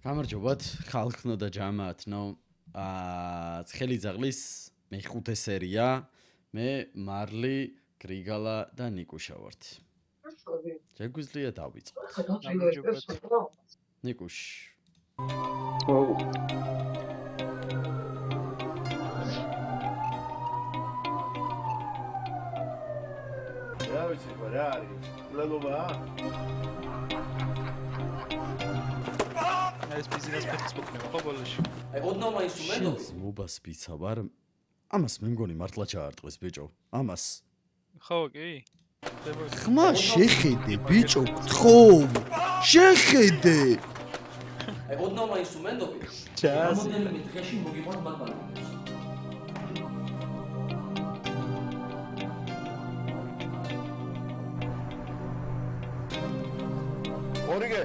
გამარჯობათ, ხალხნო და ჯამაათნო. ცხელი ძაღლის მეხუთე სერია. მე მარლი, გრიგალა და ნიკუშა ვართ. შეგვიძლია დავიწყოთ. ნიკუშ. რა ვიცი, რა არის? ლელობა? ეს ბიზნეს ფეხის მოქმედება ხო ბოლოში? აი, ოდნავ ინსტრუმენტები. შენს მობას პიცა ვარ. ამას მე მგონი მართლა ჩაარტყეს ბიჭო. ამას. ხო, კი. ხმა შეხედე ბიჭო, გთხოვ. შეხედე. აი, ოდნავ ინსტრუმენტები. ჩას. რამოდენიმე დღეში მოგიყვანთ მათ ბანაკებს. ორიგე.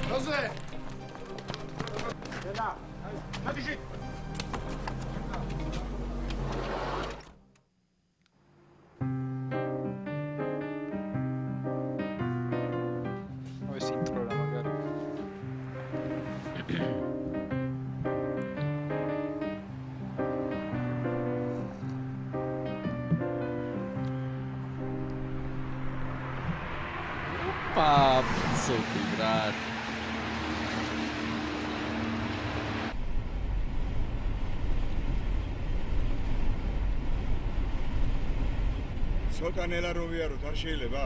როზე. ენა, მაგიში. ეს ინტრო რა მაგარი. Папцоки, брат. ცოტა ნელა რომ ვიაროთ, არ შეიძლება?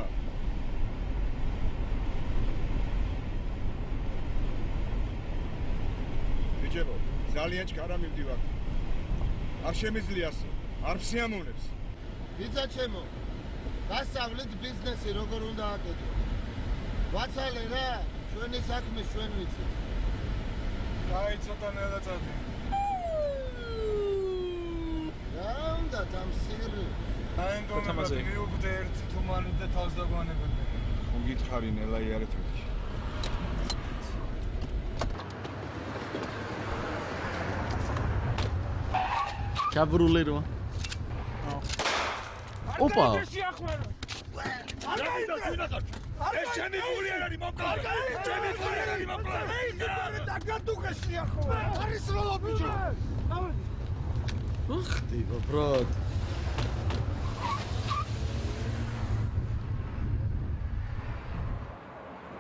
ბიჭებო, ძალიან ჩქარა მივდივარ. არ შემიძლია ასე. არ ვსიამოვნებს. ბიძა ჩემო, გასავლეთ ბიზნესი როგორ უნდა აკეთო? ვაცალე რა, ჩვენი საქმე ჩვენ ვიცით. აი ცოტა ნელა წადი. რა უნდა დამსირი? აი თამაზე. ნდომები მიუგდე ერთი თუმანი და თავს დაგვანებები. ხო გითხარი ნელა იარეთ ერთი. ჩაბრული რო. ოპა. ეს ჩემი გული არ არის მომკლე. ჩემი გული არ არის მომკლე. და გატუღეშია ხო? არის როლო ბიჭო. ხტივა, ბრატ.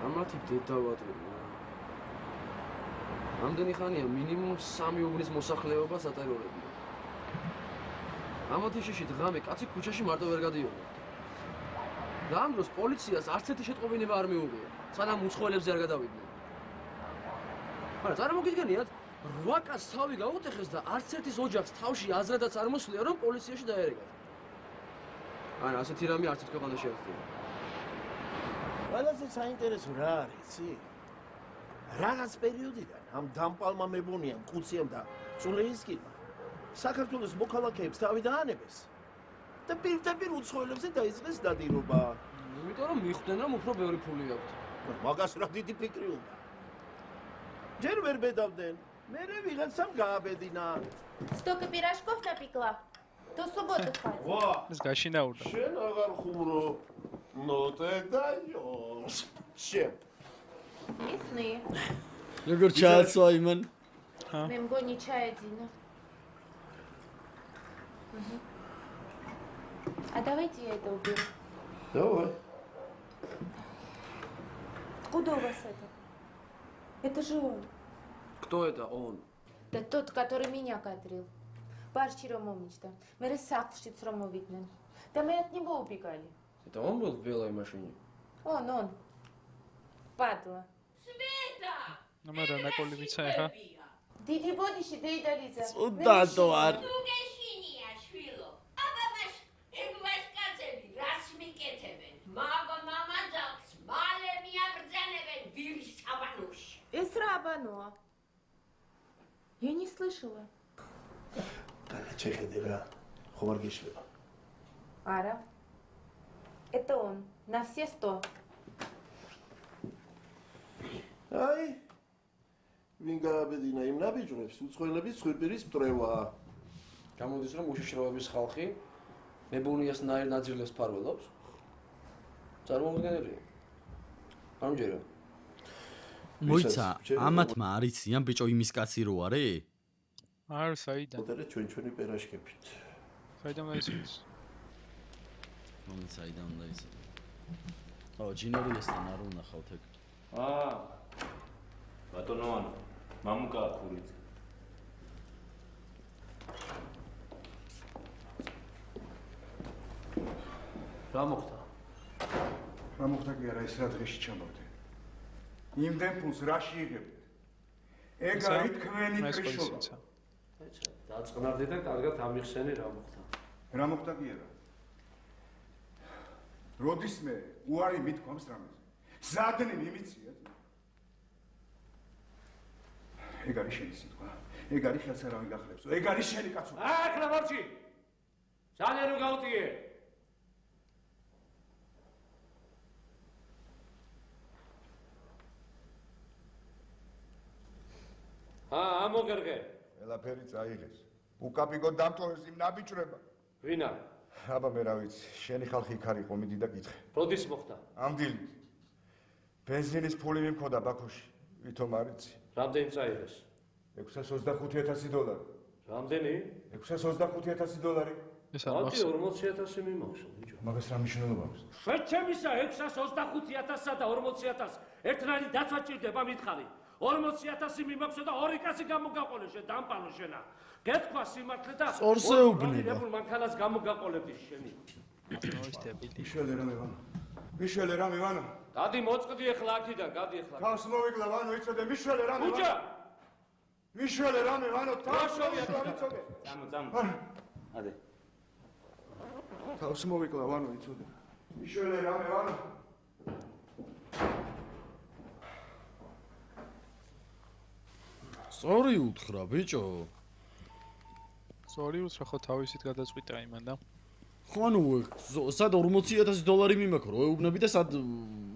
ამათი დედავატვირა. რამდენი ხანია მინიმუმ 3 უბნის მოსახლეობა სატერორებია. ამათი შიშით ღამე კაცი ქუჩაში მარტო ვერ გადიოდა. და ამ დროს პოლიციას არც ერთი შეტყობინება არ მიუღია, სანამ უცხოელებზე არ გადავიდნენ. არა, წარმოგიდგენიათ, 8 კაცს თავი გაუტეხეს და არც ერთის ოჯახს თავში აზრადაც არ მოსვლია, რომ პოლიციაში დაერეგათ. არა, ასეთი რამე არც ერთ ქვეყანაში არ ხდება. ყველაზე საინტერესო რა არის, იცი? რაღაც პერიოდიდან ამ დამპალმა მებონიამ კუციამ და წულეისკიმა საქართველოს მოქალაქეებს თავი დაანებეს და პირდაპირ უცხოელებზე დაიწყეს დადირობა. იმიტომ რომ მიხვდნენ, რომ უფრო ბევრი ფული აქვთ. მაგას რა დიდი ფიქრი უნდა. ჯერ ვერ ბედავდნენ, მერე ვიღაცამ გააბედინა. Столько пирожков напекла. До субботы хватит. ვა, ეს გაშინაურდა. შენ აღარ ხუმრო. ნოტე დაიოს. შენ Мясные. როგორ ჩააცვა იმან? Мы мгони чая Дина. А давайте я это уберу. давай. Откуда у вас это? Это же он. Кто это он? Да тот, который меня кадрил. Барчи Ромовничта. Мы рассакшиц Ромовитнен. Да мы от него убегали. Это он был в белой машине? Он. Падла. ну მე რა ნაკოლი ვიცა ეხა. Დიდი ბოდიში დეიდა ლიზა. უდადო არ. გეშინია შვილო. აბაბაშ, ეგ ვასკაცები რას მიკეთებენ? მამა ძაღლს მალე მიაბრძანებენ ვირის საბანოში. Эс рабаноа. Я не слышала. ჩეხედე რა. ხომ არ გიშლება. Ара. Это он. На все 100. აი ვინ გააბედინა იმ ნაბიჯრებს უცხოელების ცხვირპირის მტრევა. გამოდის რომ უშიშროების ხალხი მებუნიას ნაძილებს ფარველობს? წარმოუდგენელია. არ მჯერა. მოიცა, ამათმა არიციან ბიჭო იმის კაცი რო არე? არ საიდან. მოდერე ჩვენი პერაშკებით. საიდან დაიცინეს? მომი საიდან უნდა იცი. ო, ჯინერიესთან არ უნახავთ ეგ. ბატონოვანო, მამუკა ხურიც. რა მოხდა? რა მოხდა კი არა, ეს რა დღეში ჩამოვდე. იმდენ ფულს რაში იღებდეთ? ეგ არის თქვენი ტრიშობა. დაწყნარდი და კარგად ამიხსენი რა მოხდა. რა მოხდა კი არა? როდის მე უარი მithქვამს რამეზე? ზადნი მიმიციეთ. ეგ არის შენი სიტყვა. ეგ არის ხელს არავინ გახლებსო. ეგ არის შენი კაცო. ახლა მორჩი. ძალიან რო გავტიე. ამოგერგე. ყველაფერი წაიღეს. უკაპიკო დამტოვეს იმ ნაბიჯრება. ვინა? აბა მე რა ვიცი, შენი ხალხი იქ არ იყო, მიდი და კითხე. როდის მოხდა? ამ დილით. ბენზინის ფული მიმხოდა ბაქოში. ვითომ არ იცი? რამდენი წაიღეს? $625,000. რამდენი? $625,000. ეს არ მათი მახსოვს. 40,000 მიმოხსო, ბიჭო. მაგას რა მნიშვნელობა აქვს? შეჩემისა 625,000-სა და 40,000 ერთნაირი დაცვა ჭირდება მითხარი. 40,000 მიმოხსო და ორი კაცი გამოგაყოლე შენ დამპალო შენა. გეთქვა სიმართლე და სწორს ეუბნება. მანქანას გამოგაყოლებდი შენი. მიშველე რა მევანო. მიშველე რა მევანო. დადი მოწყდი ახლა აქიდან, გადი ახლა. თავს მოვიგლა ვანო, იცოდე მიშველე რა მევანო. უჯა! მიშველე რა მევანო, თავს მოვიგლა, იცოდე. წამო. ადე. თავს მოვიგლა ვანო, იცოდე. მიშველე რა მევანო. სწორი უთხრა ბიჭო. სწორი უთხრა ხო თავისით გადაწყვიტა იმან და ხო ანუ სად $40,000 მიმაქრო, ეუბნები და სად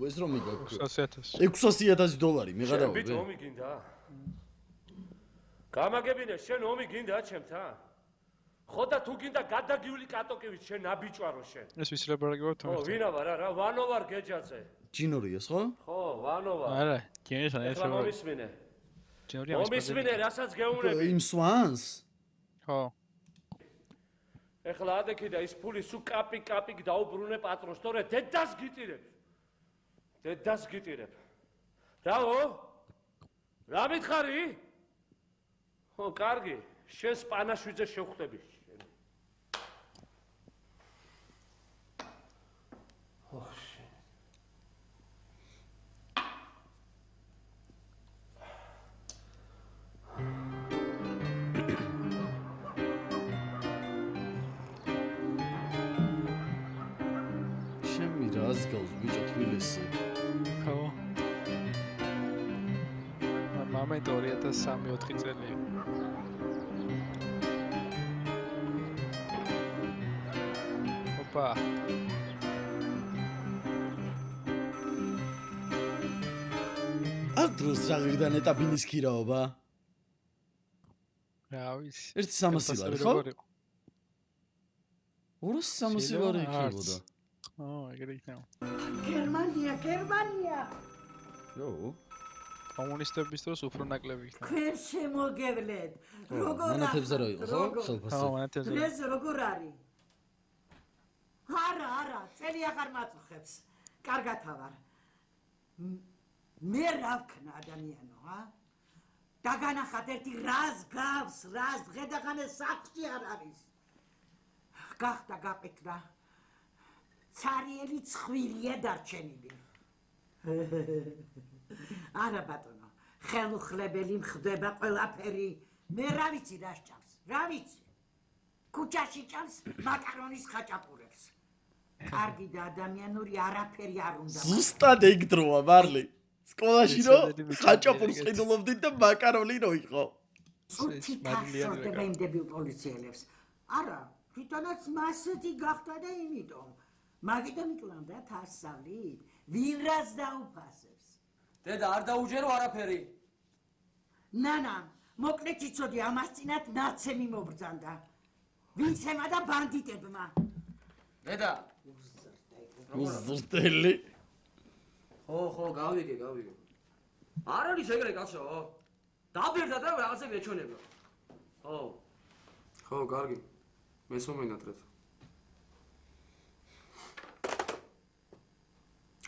ეს რომ მიგაქვს? $600,000 მიღადავ. ბიჭო ომი გინდა? გამაგებინე შენ ომი გინდა ჩემთან? ხო და თუ გინდა გადაგივლი კატოკივით შენ აბიჭვარო შენ. ეს ვისრებარაგი ვარ თორე. ხო ვინა ვარ რა ვანო ვარ გეჯაძე. ჯინორიას ხო? ხო ვანო ვარ. არა, გენესან ეს რა რა. მომისმინე? ჯინორია ამის მომისმინე რასაც გეუნები. იმ სვანს? ხო. ეხლა ადექი და ის ფული სულ კაპიკ დაუბრუნე პატრონს, თორე დედას გიტირებ. დედას გიტირებ. რაო? რა მითხარი? ხო, კარგი. შენ სპანაშვიძე შევხვდები. ოხში. შემი რას გავს ბიჭო თბილისი? ხო. მომენტ 2003-4 წელი. ოპა. ადროს რაღაციდან ეტაბინის ქირაობა. რა ვიცი. 1,300 ლარი ხო? 2,300 ლარი იქნებოდა. ო, ეგრე იქნება. გერმანია. იო. კომუნისტების დროს უფრო ნაკლები იქნება. ქვენ შემოგევლეთ. როგორ მონათებზე რა იყო ხო? ხელფასზე. ხო, მონათებზე. ეს როგორ არის? არა, წელი აღარ მაწუხებს. კარგად ვარ. მე რა ვქნა ადამიანო, დაგანახათ ერთი რას გავს, რას დღედაღამე სახლში არ არის. გახდა გაპეტრა. ცარიელი ცხვირია დარჩენილი. არა ბატონო, ხელუხლებელი მხდება ყველაფერი. მე რა ვიცი რა სჭამს, რა ვიცი. ქუჩაში ჭამს მაკარონის ხაჭაპურებს. კარგი და ადამიანური არაფერი არ უნდა. ზუსტად ეგ დროა, მარლი. სკოლაში რო ხაჭაპურს ყიდულობდით და მაკარონი რო იყო. წუთი თახშორდება იმ დებილ პოლიციელებს. არა, თვითონაც მასეთი გახდა და იმიტომ. მაგიტომ იტყუდა თასავლით, ვინ რას დაუფასებს. დედა არ დაუჯერო არაფერი. ნანა, მოკლედ იცოდი ამას წინათ ნაცემი მობრძანდა. ვინცემა და ბანდიტებმა. დედა. უზრდელი. ხო, გავიგე. არ არის ეგრე კაცო. დაბერდა და რაღაცები ეჩვენება. ხო, კარგი. მეც მომენატრეთ.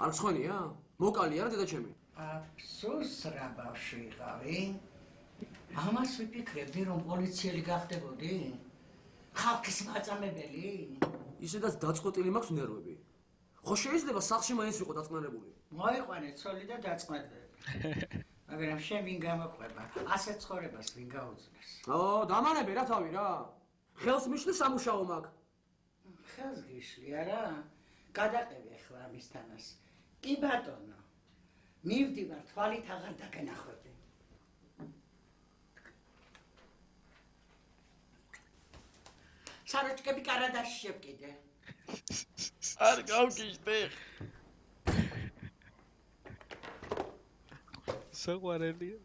არ ცხენია? მოკალი არა დედა ჩემი? აფსოს რა ბავშვი იყავი? ამას ვიფიქრებდი რომ პოლიციელი გახდებოდი? ხალხის მაწამებელი? ისედაც დაწყვეტილი მაქვს ნერვები. ხო შეიძლება სახლში მაინც ვიყო დაწყნარებული. მოიყვანე ცოლი და დაწყმედები. მაგრამ შენ ვინ გამოყვება? ასეთ ცხოვრებას ვინ გაუძლებს? დამანებე რა თავი რა. ხელს მიშლი სამუშაო მაქვს. ხელს გიშლი არა? გადაყევი ახლა ამის თანას. კი ბატონო. მივდივარ თვალით აღარ დაგენახვები. საროჭკები კარადაში შევკიდე. არ გავგიჟდე. საყვარელია.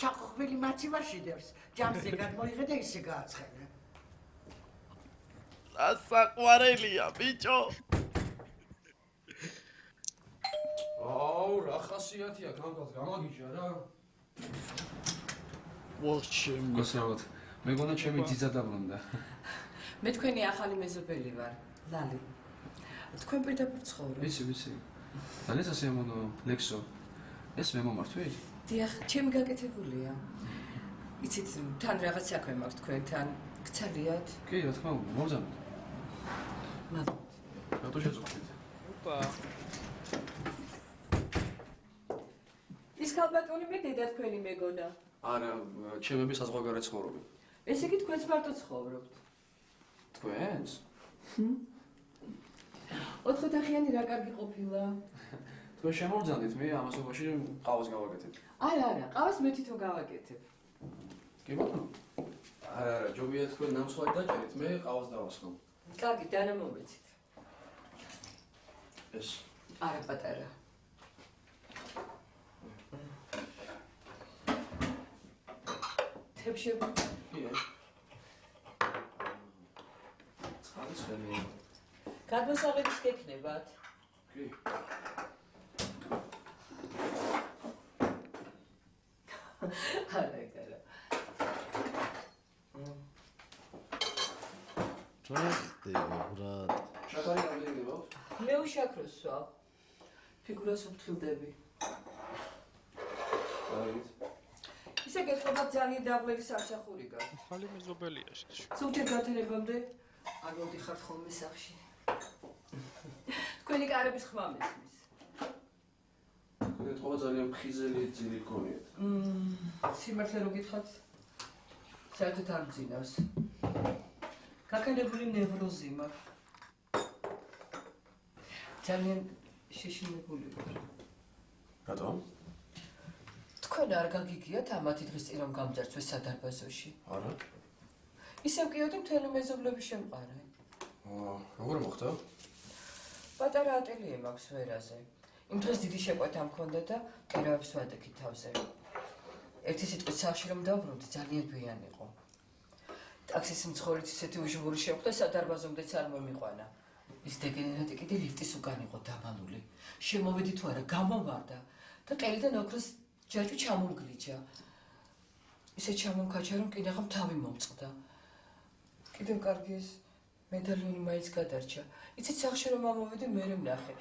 ჩაყოხბილი მაცივარში დევს. ჯამზე გადმოიღე და ისე გააცხელე. საყვარელია, ბიჭო. რა ხასიათია გამგალს გამაგიჟა რა. ვოჩემ. გასავთ. მეგონა ჩემი ძიძა დაბრუნდა. მე თქვენი ახალი მეზობელი ვარ, ლალი. თქვენ პირდაპირ ცხოვრობთ? ვიცი. დანეს ასე ამონო ლექსო. ეს მე მომართვით? დიახ, ჩემი გაკეთებულია. იცით, თან რაღაც საქმე მაქვს თქვენთან. გცალიათ? კი, რა თქმა უნდა, მოგზავნოთ. მადლობთ. რატო შეწყვეტით? ოპა. ის ქალბატონი მე დედა თქვენი მეგონა. არა, ჩემები საზღვარგარეთ ცხოვრობენ. ესე იგი თქვენს მარტო ცხოვრობთ. თქვენს? 4 ოთახიანი რა კარგი ყოფილა. თქვენ შემოვძანდით, მე ამასობაში ყავას გავაკეთებ. არა, ყავას მე თვითონ გავაკეთებ. კი ბატონო. არა, ჯობია თქვენ ნამსხვრად დაჭერით, მე ყავას დავასხამ. კარგი, დანა მომეცით. ეს არა პატარა. თებშები. კი. წყალისხმები. გადმოსაღების გექნებათ. კი. არა. რა ხდება, ბრატ? შაქარი რამდენი გდებავთ? მე უშაქროს ვსვავ. ფიგურას ვფრთხილდები. დავით. ისე გეთხოვათ ძალიან დაბლელი სამსახური გაქვს. ახალი მეზობელია შეში. სულჯერ გათენებამდე არ მოვდიხართ ხოლმე სახლში. თქვენი კარების ხმა მესმის. თქვენ ძალიან მხიზელი ძილი გქონიათ. სიმართლე რო გითხრათ, საერთოდ არ მძინავს. გაქანებული ნევროზი მაქვს. ძალიან შეშინებული ვარ. რატომ? თქვენ არ გაგიგიათ ამათი დღის წინ რომ გამძარცვეს სადარბაზოში? არა. ისევ კიოდი მთელი მეზობლები შემყარე. როგორ მოხდა? პატარა ატელიე მაქვს ვერაზე. იმ დღეს დიდი შეკვეთა მქონდა და კერავებს ვადექი თავზე. ერთი სიტყვით სახლში რომ დავბრუნდი, ძალიან გვიან იყო. ტაქსის მცხოვრით ისეთი უჟღური შეხვდა, სადარბაზომდეც არ მომიყვანა. ის დეგენერატი კიდე ლიფტის უკან იყო დაბალული. შემოვედი თუ არა, გამოვარდა და ყელიდან ოქროს ჯაჭვი ჩამომგლიჯა. ისე ჩამომქაჩა, რომ კიდაღამ თავი მომწყდა. კიდევ კარგი ის მედალიონი მაინც გადარჩა. იცით, სახლში რომ ამოვედი, მე ვნახე.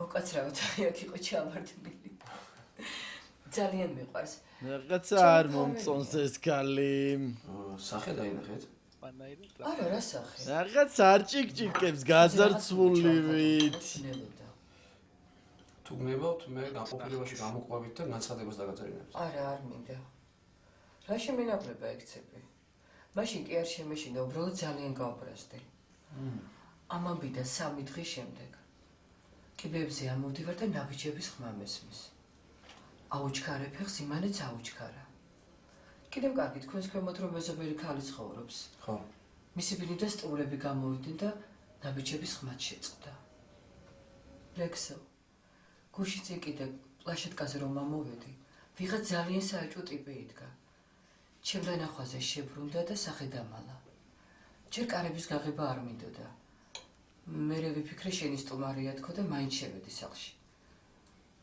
უკაცრავად აქ იყო ჩამართმილი. ძალიან მიყვარს. რაღაცა არ მომწონს ეს ქალი. სახე დაინახეთ? არა, რა სახე? რაღაც არ ჭიკჭიკებს გაძარცვულივით. თუ გნებავთ, მე განყოფილებაში გამოყვებით და განცხადებას დაგაწერინებთ. არა, არ მინდა. რა შემენაკლება ექცები? მაშინ კი არ შემეშინდა, უბრალოდ ძალიან გავბრაზდი. ამ ამბიდან 3 დღის შემდეგ კიბებზე ამოვდივარ და ნაბიჯების ხმა მესმის. აუჩქარე ფეხს იმანეც აუჩქარა. კიდევ კარგი თქვენს ქვემოთ რომ მეზობელი ქალი ცხოვრობს. ხო. მისი ბინი და სტულები გამოვიდნენ და ნაბიჯების ხმაც შეწყდა. ლექსო, გუშინ წინ კიდე პლაშეტკაზე რომ მოვედი, ვიღაც ძალიან საეჭვო ტიპი იდგა. ჩემთან ნახვაზე შებრუნდა და სახე დამალა. ჯერ კარების გაღება არ მინდოდა. მერე ვიფიქრე შენი სტუმარია თქო და მაინც შევედი სახლში.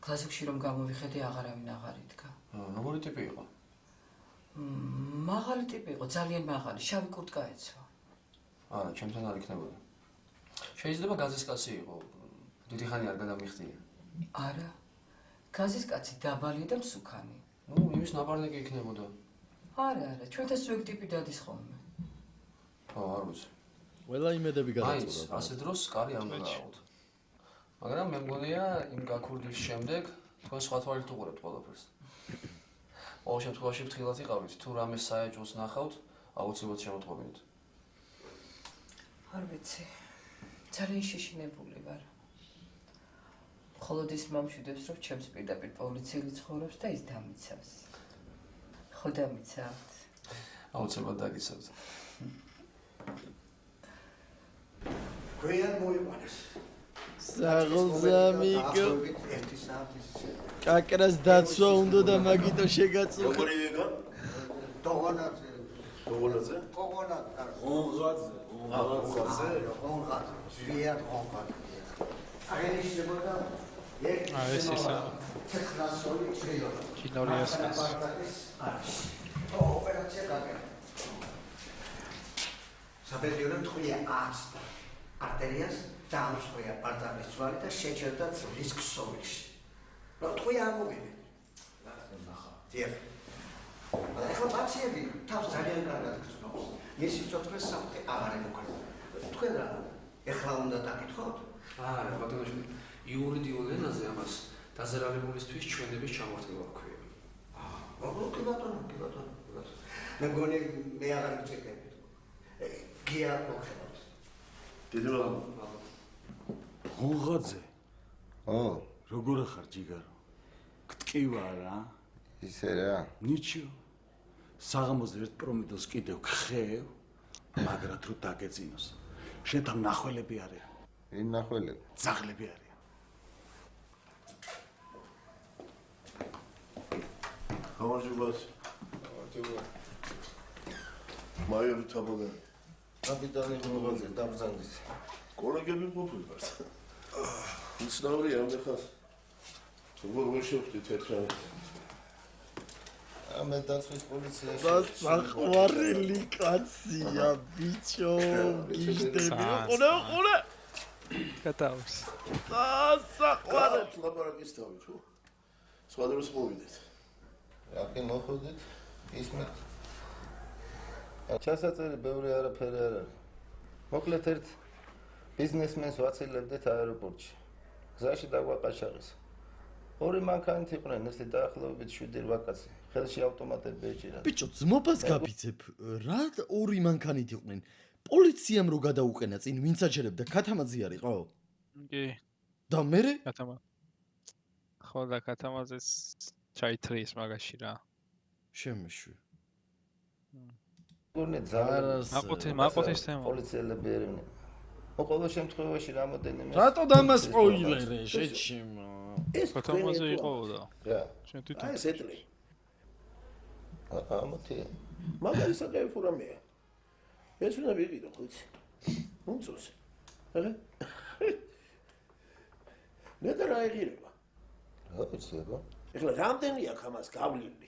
კლასიკში რომ გამოვიხედე აღარავინ აღარ იდგა. როგორი ტიპი იყო? მაღალი ტიპი იყო, ძალიან მაღალი, შავი კურტკა ეცვა. არა, ჩემთან არ იქნებოდა. შეიძლება გაზის კაცი იყო. დიდი ხანი არ გადამიხდია. არა. გაზის კაცი დაბალი და მსუქანი. იმის ნაპარნიკი იქნებოდა. არა, ჩვენთან სუეგ ტიპი დადის ხოლმე. არ ვიცი. ყველა იმედები გადაწყვეტა. მაინც ასე დროს კარი არ უნდა აღვთ. მაგრამ მე მგონია იმ გაქურდის შემდეგ თქვენ სხვა თვალით უყურებთ ყველაფერს. ყოველ შემთხვევაში ფრთხილად იყავით, თუ რამე საეჭვოს ნახავთ, აუცილებლად შემოტყობინეთ. არ ვიცი. ძალიან შეშინებული ვარ. მხოლოდ ის მომშვიდებს, რომ ჩემს პირდაპირ პოლიციელი ცხოვრობს და ის დამიცავს. ხო დამიცავთ? აუცილებლად დაგიცავთ. გვიან მოიყვანეს. საღოლზამიკო. კაკრას დაცვა უნდა და მაგიტო შეგაწუხა. როგორი იგა? დოგონაძე. დოგონაძე? დოგონაძე. ონღაძე. ონღაძე. ონღაძე. ზვიად ონღაძე. აღნიშნებოდა ეს ისე. ტექნასოლი შეიძლება. ჩინორიასკას. ოპერაცია გაკეთდა. საბედიეროდ თქვია აცდა არტერიას დაამსხვრია პარტალის ძვალი და შეჭერდა ძვლის ქსოვილში. რა თქვია ამოვიდე. ნახა. დიახ. ახლა პაციენტი თავს ძალიან კარგად გრძნობს. მისი სიცოცხლე საფრთხე აღარ ემუქრება. თქვენ რა? ეხლა უნდა დაკითხოთ? არა, ბატონიშვილი. იურიდიულ ენაზე ამას დაზარალებულისთვის ჩვენების ჩამორთმევა ქვია. კი ბატონო. მე მგონი მე აღარ მჭირდება. გია მოხდათ. დიდი მადლობა. ონღაძე. როგორ ხარ ჯიგარო? გტკივა რა? ისე რა. ნიჩიო. საღამოზე ერთ პრომიდოს კიდევ ხევ, მაგრად რო დაგეწინოს. შენთან ნახველები არიან. ვინ ნახველები? ძაღლები არიან. გამარჯობათ. მაიორი თაბოგანი. კაპიტანი ონღაძე დაბრძანდეს. კოლეგები მყოფილვართ. უცნაურია ამხას. როგორ ვერ შევხვდით ერთმანეთს? მე დაცვის პოლიციაში. საყვარელი კაცია, ბიჭო, გიჟდები. ყურე. გადავს. საყვარელი ლაბორატორიის თავი თუ. სხვა დროს მოვიდეთ. რაკი მოხვდით? ისმეთ. ჩასაწერი ბევრი არაფერი არ არის. მოკლედ ერთ ბიზნესმენს ვაცილებდით აეროპორტში. გზაში დაგვაყაშაღეს. ორი მანქანით იყვნენ, ესე დაახლოებით 7-8 კაცი. ხელში ავტომატები ეჭირა. ბიჭო, ძმობას გაბიცებ. რა ორი მანქანით იყვნენ? პოლიციამ რო გადაუყენა წინ, ვინც აჩერებდა, ქათამაძე არ იყო? კი. და მერე? ქათამა. ხო და ქათამაძეს ჩაითრიეს მაგაში რა. შემეშვი. გონე ძალიან მაყოთის თემა. პოლიციელები ერევნენ. ყოველ შემთხვევაში რამოდენიმე რატო დამასპოილერე შეჩიმა? ეს ქათამაძე იყო და. რა. შენ თვითონ. ეს ეტლი. ამოთი. მაგარი საკაიფო რამეა. ეს უნდა ვიყიდო ხუთი. უნწოს. არა? მე და რა იღირება? რა ვიცი აბა. ეხლა რამდენი აქვს ამას გავლილი?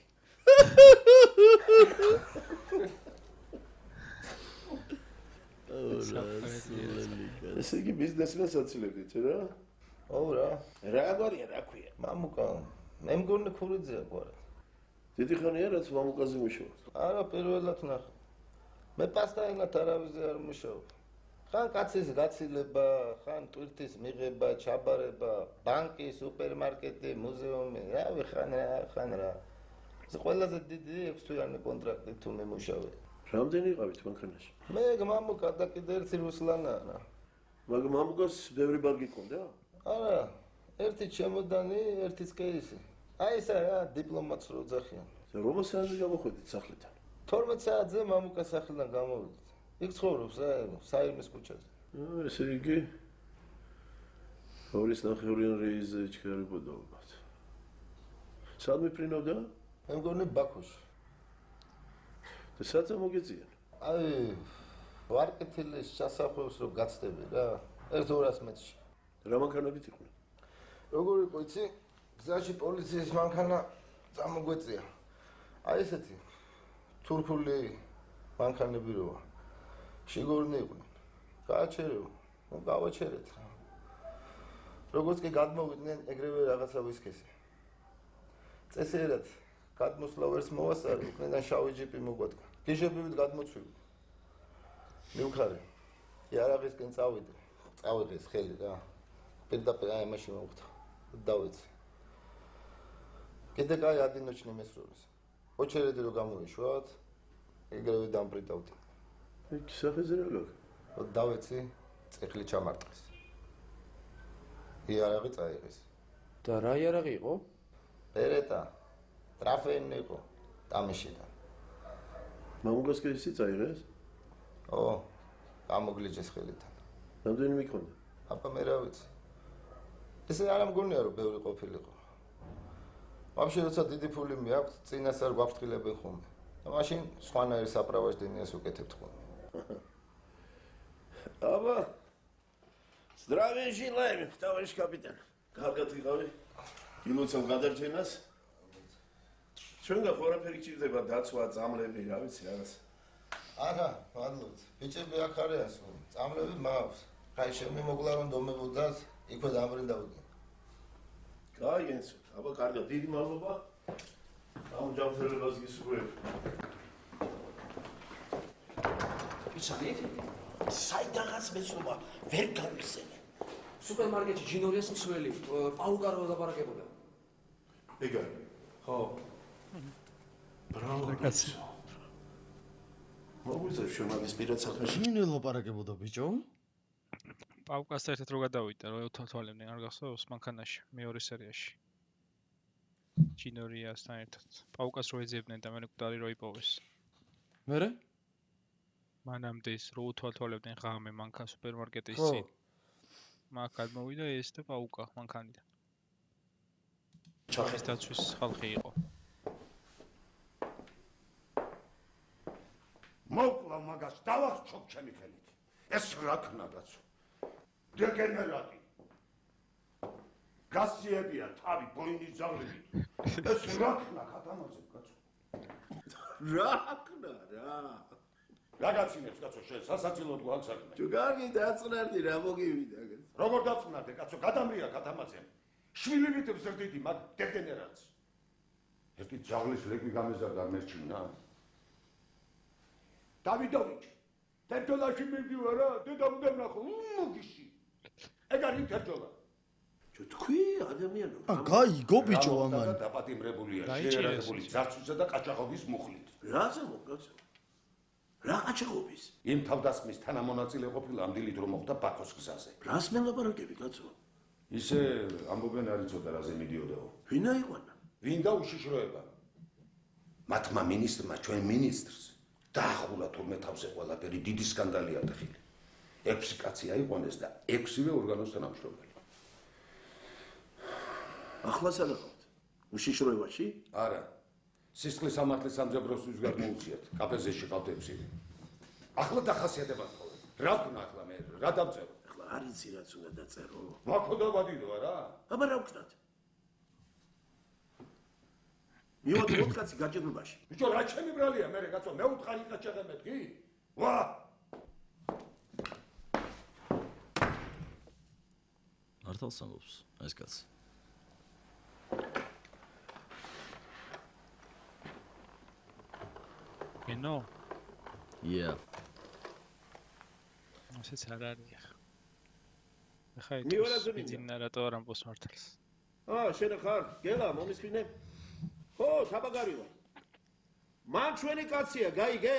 ესე იგი ბიზნესმენს აცილებდით რა? ო რა. რა გვარია რა ქვია? მამუკა, მე მგონი ქურიძეა გვარი. დიდი ხანია რაც მამუკაზე მუშაობ. არა, პირველად ნახე. მე პასტაინად არავიზე არ მუშაობ. ხან კაცის გაცილება, ხან ტვირთის მიღება, ჩაბარება, ბანკი, სუპერმარკეტი, მუზეუმი, რავი ხან რა. ეს ყველაზე დიდი 6 თვიანი კონტრაქტი თუ მე მუშავე. რამდენი იყავით მანქანაში? მე მამუკა და კიდე ერთი რუსლანაა რა. მაგრამ მამუკას ბევრი ბაგი ყონდა? არა, ერთი ჩემოდანი, ერთიც კეისი. აი ესა რა, დიპლომატს რო ძახიან. რომელ საათზე გამოხვედით სახლიდან? 12 საათზე მამუკა სახლიდან გამოვიდით. იქ ცხოვრობს რა, საირმის ქუჩაზე. ესე იგი ორის ნახევრიან რეიზზე ჩქარებოდა ალბათ. სად მიფრინავდა? მე მგონი ბაქოში. და სადაც მოგეწიან? აი, ვარკეთილის სასახლოს რო გაცდები რა, 1-200 მეტრში. რა მანქანებით იყვნენ? როგორ იყო იცი? გზაში პოლიციის მანქანა წამოგვეწია. აი ესეთი თურქული მანქანები როა. შიგორნი იყვნენ. გააჩერეო, ნუ გავაჩერეთ რა. როგორც კი გადმოვიდნენ, ეგრევე რაღაცა ვისქესი. წესიერად გადმოსვლა ვერს მოვასწარი, უკნიდან შავი ჯიპი მოგვადგა. გიჟებივით გადმოცვივით. მივხარე. იარაღისკენ წავიდე. წავიღეს ხელი რა. პირდაპირ აი ამაში მოვხდა. დავეცი. კიდე კაი ადინოჩნი მესროლეს. ოჩერედი რო გამოიშვათ, ეგრევე დამბრიდავდი. იქ სახეზე რა გაქვს? დავეცი, წიხლი ჩამარტყეს. იარაღი წაიღეს. და რა იარაღი იყო? ბერეტა. ტრაფენი იყო. ტამიშიდან. მამუკას კი ისიც აიღეს? ო, გამოგლიჯეს ხელიდან. რამდენი მიქონდა? აბა მე რა ვიცი. ესე არ ამგონია რომ ბევრი ყოფილიყო. ვაფშე როცა დიდი ფული მეაქვს, წინასწარ გვაფრთხილებენ ხოლმე. და მაშინ სხვანაირ საправაშდენიას უკეთებთ ხოლმე. აბა Здравия желаем, товарищ капитан. Კარგად ვიყავი? ილოცავ გადარჩენას? ჩვენ გახوارაფერი გჭირდება დაცვა, წამლები, რა ვიცი, რაღაც. არა, მადლობთ. ბიჭები აქ არიან სულ. წამლები მაქვს. კაი შემიმოგლა რომ დომებოდათ, იქვე დამბრინდავდი. კაი, ენსო. აბა კარგად, დიდი მადლობა. ამ ჯანმრთელობას გისურვებ. იცით? საიდანაც მეცნობა ვერ გავიხსენე. სუპერმარკეტში ჯინორიას მსველი, პაუკარო დაბარაკებოდა. ეგ არის. ხო. ბრავო, კაცო. მოგვიწევ შრომის პირად საქმეში. ჯინო ლაპარაკებოდა ბიჭო? პაუკას ერთად რო გადავიდა, რო უთვალთვალებდნენ, არ გახსოვს მანქანაში, მეორე სერიაში. ჯინორიასთან ერთად. პაუკას რო ეძებდნენ და მერე კვდარი რო იპოვეს. მერე? მანამდე ის რო უთვალთვალებდნენ ღამე მანქან სუპერმარკეტის წინ. მაგ გადმოვიდა ეს და პაუკა მანქანიდან. ჩახის დაცვის ხალხი იყო. მოკლა მაგას დავახჩობ ჩემი ხელით. ეს რა ქნა კაცო? დეგენერატი. გასიებია თავი ბოინის ძაღლებით. ეს რა ქნა გადამაძებ კაცო? რა ქნა რა? რა გაცინებს კაცო შენ სასაცილოდ გვაქვს თუ კარგი დაწნარდი რა მოგივიდა კაცო. როგორ დაწნარდი კაცო? გადამრია გადამაძებ. შვილივით ვზრდიდი მაგ დეგენერატს. ერთი ძაღლის ლეკვი გამეზარდა მერჩინა. დავიდოვიჩ, თერთოლაში მივდივარ რა, დედა უნდა ვნახო, მოგიში. ეგ არის თერთოლა. ჩუ თქვი ადამიანო. გაიგო ბიჭო ამან. დაპატიმრებულია, შეერაგებული ძარცვისა და ყაჩაღობის მუხლით. რაზე მოგკაცო? რა ყაჩაღობის? იმ თავდასხმის თანამონაწილე ყოფილა ამ დილით რომ მოხდა ბაქოს გზაზე. რას მელაპარაკები კაცო? ისე ამბობენ არ იცოდა რაზე მიდიოდაო. ვინ აიყვანა? ვინ დაუშიშროება? მათმა მინისტრმა ჩვენ მინისტრს დაახურა თურმე თავზე ყველაფერი დიდი სკანდალი ატეხილი. 6 კაცი აიყვანეს და 6-ვე ორგანოს თანამშრომელი. ახლა სადღაც უშიშროებაში? არა. სისხლის სამართლის სამძებროსთვის გადმოუწიათ. კაპეზეში ყავთ 6-ვე. ახლა დახასიათებად ხოლმე. რა ვქნა ახლა მე? რა დავწერო? ახლა არ იცი რაც უნდა დაწერო. ვაქო დავადიდო არა? აბა რა ვქნათ? მივოდი 4 კაცი გაჯერებაში. ბიჭო რა ჩემი ბრალია მე კაცო მე უთხარი კაჭაღე მეთქი? ვა! მართალს ამბობს ეს კაცი. You know? Yeah. ასეც არ არის ახლა. ახლა მივარაძებინდა. იძინა რატო არ ამბობს მართალს. შენ ხარ? გელა მომისმინე? ხო, საბაგარი ვარ. მან ჩვენი კაცია, გაიგე?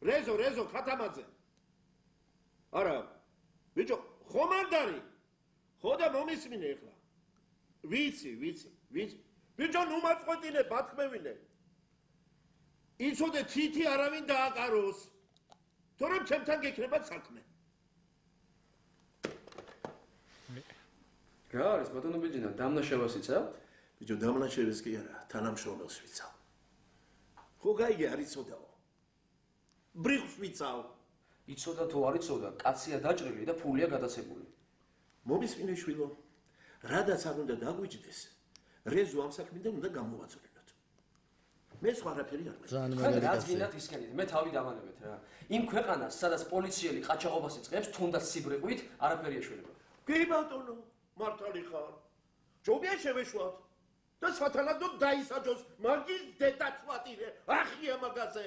რეზო, ქათამაძე. არა. ბიჭო, ხომანდარი. ხო და მომისმინე ახლა. ვიცი. ბიჭო, ნუ მაწყვეტინე, ბათქმევინე. იცოდე თითი არავინ დააკაროს. თორემ ჩემთან გექნება საქმე. რა არის ბატონო ბიჯინა, დამნაშავას იცავთ? ბიჭო, დამნაშავეს კი არა, თანამშრომელს ვიცავ. ხო გაიგე არ იცოდაო. ბრიხს ვიცავ. იცოდა თუ არ იცოდა, კაცია დაჭრილი და ფულია გადაცებული. მომისმინე შვილო, რადაც არ უნდა დაგვიჯდეს, რეზო ამ საქმიდან უნდა გამოვაწვდინოთ. მე სხვა არაფერი არ მეთქვა. რაც გინდათ ისქენით, მე თავი დამანებეთ რა. იმ ქვეყანას, სადაც პოლიციელი ყაჩაღობას იწყებს, თუნდაც სიბრეყვით, არაფერი ეშველება. კი ბატონო, მართალი ხარ. ჯობია შევეშვათ და სათანადოდ დაისაჯოს მაგის დედაცვატირე, ახია მაგაზე.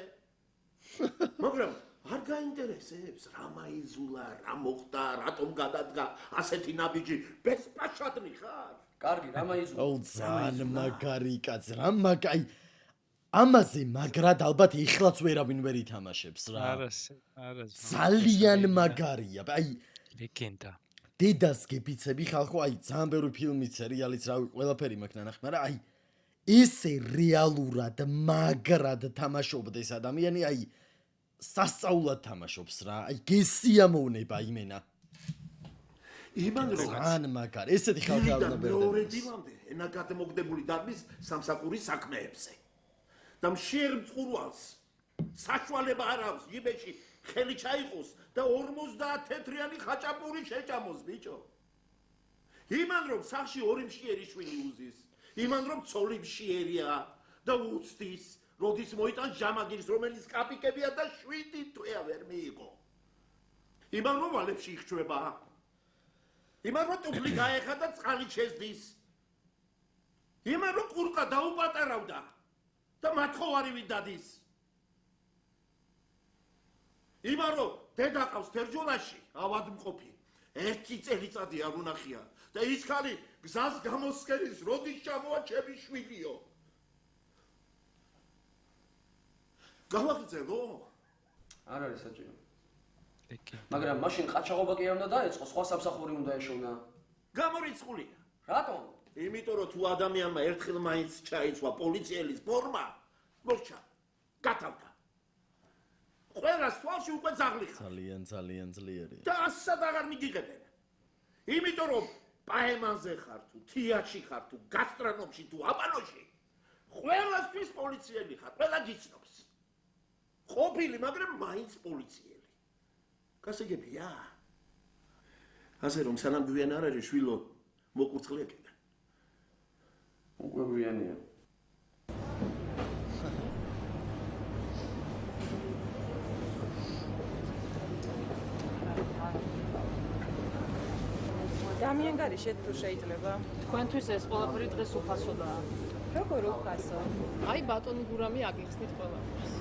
მაგრამ არ გაინტერესებს რა მაიზულა, რა მოხდა, რატომ გადადგა ასეთი ნაბიჯი, ბესპაშადნი ხარ? კარგი, რა მაიზულა? აუ ძალიან მაგარი კაც, რა მაგაი. ამაზე მაგრად ალბათ ეხლაც ვერავინ ვერ ითამაშებს რა. არა. ძალიან მაგარია. აი ლეგენდა. დედას გეფიცები ხალხო, აი ძალიან ბევრი ფილმიც, სერიალიც, რავი, ყველაფერი მაქვს ნანახი, მაგრამ აი ესე რეალურად მაგრად თამაშობდეს ადამიანი, აი სასწაულად თამაშობს რა. აი გესიამოვნება იმენა. იმან რომ ძალიან მაგარი. ესეთი ხალხი არ უნდა ბერდე. მეორე დილამდე ენაგად მოგდებული დარბის სამსახურის საქმეებზე. და მშიერ მწყურვალს საშუალება არ აქვს იბეში ხელი ჩაიყოს და 50 თეთრიანი ხაჭაპური შეჭამოს ბიჭო. იმან რომ სახში ორი მშიერი შვილი უზის, იმან რომ ცოლი მშიერია და უცდის, როდის მოიტანს ჟამაგირს, რომელიც კაპიკებია და 7 თვეა ვერ მიიღო. იმან რომ ვალებში იხჩვება. იმან რომ ტუფლი გაეხა და წყალი შეძდის. იმან რომ ყურყა დაუპატარავდა და მათხოვარივით დადის. იმან რომ დედა ყავს თერჯოლაში ავადმყოფი, 1 წელიწადი არ უნახია და ის ხალი გზას გამოსკერის, როდის ჩამოაჩები შვილიო. გავაგრძელო? არ არის საჭირო. მაგრამ მაშინ ყაჩაღობა კი არ უნდა დაეწყო, სხვა სამსახური უნდა ეშოვნა. გამორიცხულია. რატომ? იმიტომ რომ თუ ადამიანმა ერთხელ მაინც ჩაიცვა პოლიციელის ფორმა, მორჩა, გათავდა. ყველას თვალში უკვე ძაღლი ხარ. ძალიან ძლიერია. და ასად აღარ მიგიღებენ. იმიტომ რომ პაემანზე ხარ თუ, თიაში ხარ თუ, გასტრონომში თუ, აბანოში, ყველასთვის პოლიციელი ხარ, ყველა გიცნობს. ყოფილი, მაგრამ მაინც პოლიციელი. გასაგებია? ასე რომ სანამ გვიან არ არის შვილო, მოკურცხლია კიდე. უკვე გვიანია. დამიანგარიშეთ თუ შეიძლება. თქვენთვის ეს ყველაფერი დღეს უფასოდაა. როგორ უფასო? აი ბატონი გურამი აგიხსნით ყველაფერს.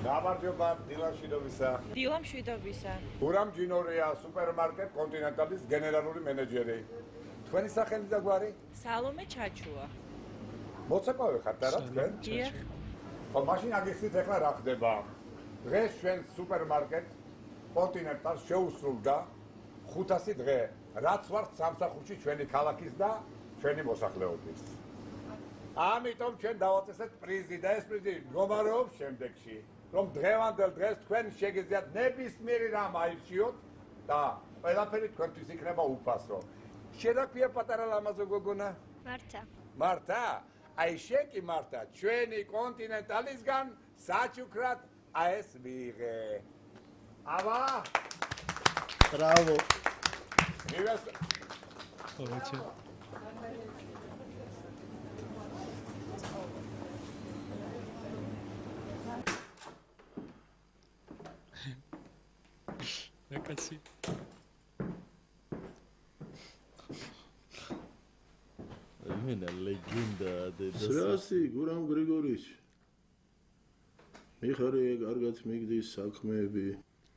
გამარჯობა, დილამშვიდობისა. დილამშვიდობისა. გურამ ჯინორია, სუპერმარკეტ კონტინენტალის გენერალური მენეჯერი. თქვენი სახელი და გვარი? სალომე ჩაჩუა. მოცეკვავე ხართ რა თქვენ? დიახ. ხო, მაშინ აგიხსნით ახლა რა ხდება. დღეს ჩვენ სუპერმარკეტ კონტინენტალს შეუსრულდა 500 დღე, რაც ვართ სამსახურში ჩვენი ქალაქის და ჩვენი მოსახლეობის. ამიტომ ჩვენ დავაწესეთ პრიზი და ეს პრიზი მდგომარეობს შემდეგში, რომ დღევანდელ დღეს თქვენ შეგიძლიათ ნებისმიერი რამ აირჩიოთ და ყველაფერი თქვენთვის იქნება უფასო. შედაქვია პატარა ლამაზო გოგონა? მართა. მართა? აი შენ კი მართა, ჩვენი კონტინენტალისგან საჩუქრად ეს მიიღე. აბა! ბრავო. მივეს. ოჩე. ეკაცი. იმენა ლეგენდა დედას. სრასი გურამ გრიგორიჩ. მიხარე კარგად მიგდის საქმეები.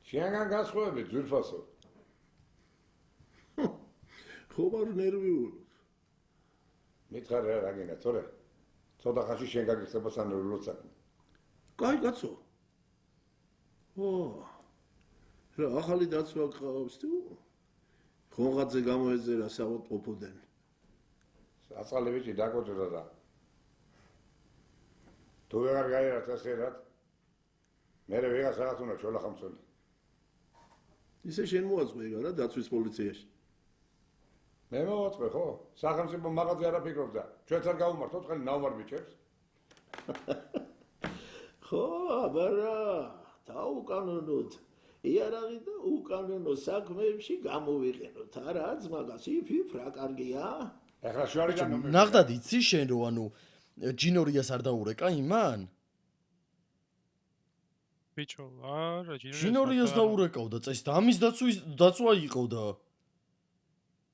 შენგან გასხოვებით ძვირფასო. ხომ არ ნერვიულობ. მითხარე რა გინდა, თორე? ცოტა ხანში შენ გაგიხსნება სანერვიულო საქმე. კაი კაცო. ო. რა ახალი დაცვა გყავს თუ? ხონღაძე გამოეძერა საავადმყოფოდან. აცალევიჩი დაკოჭდა და თუ ვეღარ გაიარეთ ასერად მე ვიღაცაღაც უნდა ჩოლახამწონი. ისე შენ მოაწყვეტა რა დაცვის პოლიციაში. მე მოვაწყე ხო? სახელმწიფო მაღაზია არა ფიქრობდა. ჩვენც არ გავუმართოთ ხელი ნავმარ ბიჭებს. ხო, აბარა, დაუკანონოთ. იარაღი და უკანონო საქმეებში გამოვიყენოთ. არა, ძმაგას იფიფრა კარგია. ეხლა შუარიდან ნახდად იცი შენ რომ ანუ ჯინორიას არ დაურეკა იმან? ბიჭო, არა, ჯინორიას დაურეკავდა წეს და ამის დაცვა იყო და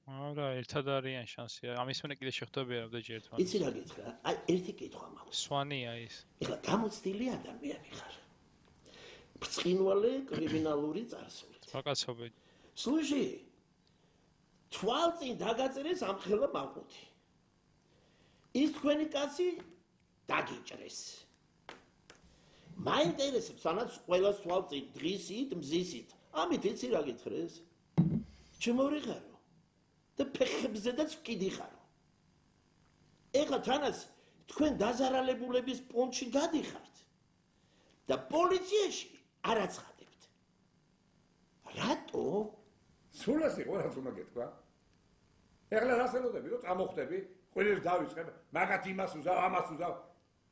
არა, ერთად არიან შანსი. ამის მერე კიდე შეხვდები არა და ჯერ ერთმანეთს. იცი რა გითხრა? აი, ერთი კითხვა მაქვს. სვანია ის. ეხლა გამოცდილი ადამიანი ხარ. ბრწყინვალე კრიმინალური წარსულით. ბაკაცობი. სლუჟი. თვალწინ დაგაწერეს ამხელა მაყუთი. ის თქვენი კაცი დაგიჭრეს. მაინტერესებს, სანაც ყველას თვალწინ დღისით, მზისით. ამით იცი რა გითხრეს? ჩემორიღარო. და ფეხებზედაც ვკიდიხარო. ეხლა თანაც თქვენ დაზარალებულების პონჩი გადიხართ და პოლიციაში არ აცხადებთ. რატო? სულ ეს იყო რაც უნდა გეთქვა. ეხლა რას ელოდები, რომ წამოხვდები, ყველას დავიწყებ, მაგათ იმას უზავ, ამას უზავ.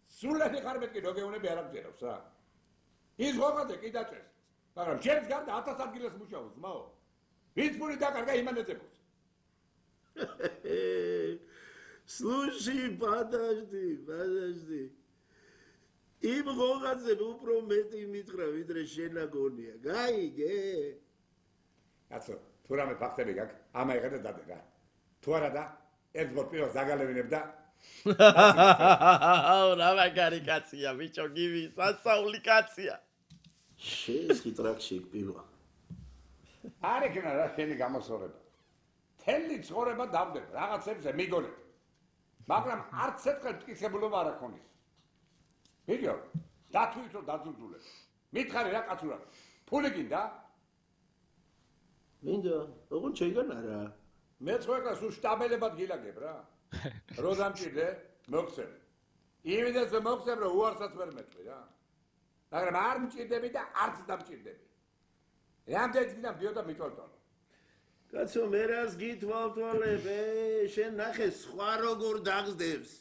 სულ ეს ხარ მეთქი რო გეუნები არ აგჯერავს რა. ის ღობაზე კი დაჭერს. მაგრამ შენს გარდა 1000 ადგილას მუშაობს, ძმაო. ვინც ფული დაკარგა იმან ეძებოს. Слушай, подожди. იმ ღოღაზე უფრო მეტი მითხრა, ვიდრე შენ აგონია. გაიგე? კაცო, თუ რამე ფაქტები გაქვს, ამაიღე და დადე რა. თუ არა და ერთგორ პირველს დაგალევინებ და რა მაგარი კაცია, ბიჭო, გივი, სასაული კაცია. შენ ტრაქში პირველ. არ ეკნა რა შენი გამოსორება. თელი ცხოვრება დავდებ, რაღაცებზე მიგონებ. მაგრამ არც ერთხელ მტკიცებულობა არ აქვს. ვიდეო, დათვით რომ დაძულძულებ. მითხარი რა კაცურა. ფული გინდა? მინდა, ოღონდ შეგან არა. მე წვეყას უშტაბელებად გილაგებ რა. რო დამჭირდე, მოგცემ. იმედაზე მოგცემ, რომ უარსაც ვერ მეტყვი რა. მაგრამ არ მჭირდები და არც დამჭირდები. რამდენიც გინდა მდიოდა მიტოლტოლო. კაცო, მე რას გითვალთვალებ, შენ ნახე სხვა როგორ დაგზდებს.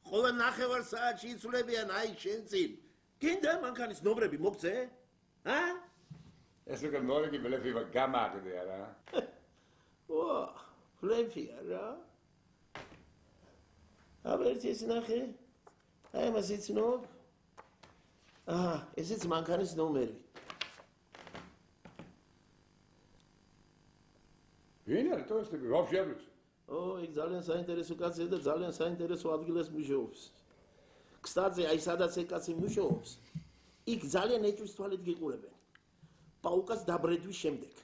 ყველა ნახევარ საათში იცვლებიან აი შენ წინ. გინდა მანქანის ნომრები მოგცე? ეს უკვე მორიგი ბლეფი გამაგდე რა. ო, ბლეფი რა. აბერტი ეს ნახე. აი მას იცნობ. ესეც მანქანის ნომერი. ვინ არის თუ ეს ტიპი? ვაფშე არ ვიცი. იქ ძალიან საინტერესო კაცია და ძალიან საინტერესო ადგილას მუშაობს. Кстати, აი სადაც ეს კაცი მუშაობს, იქ ძალიან ეჭვის თვალით გიყურებენ. პაუკას დაბრედვის შემდეგ.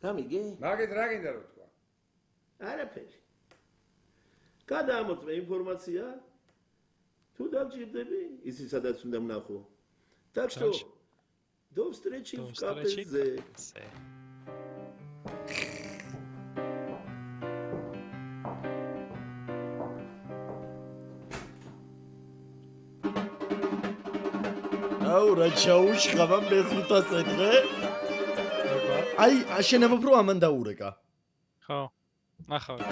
გამიგე? მაგით რა გინდა რომ თქვა? არაფერი. გადაამოწმე ინფორმაცია. თუ დამჭირდები, ისი სადაც უნდა ვნახო. Так что, до встречи в КПЗ. რა ჩაუშხაბა მე 500 დღე? აი, აშენებობ რომ ამან დაურეკა. ხო. ნახავი.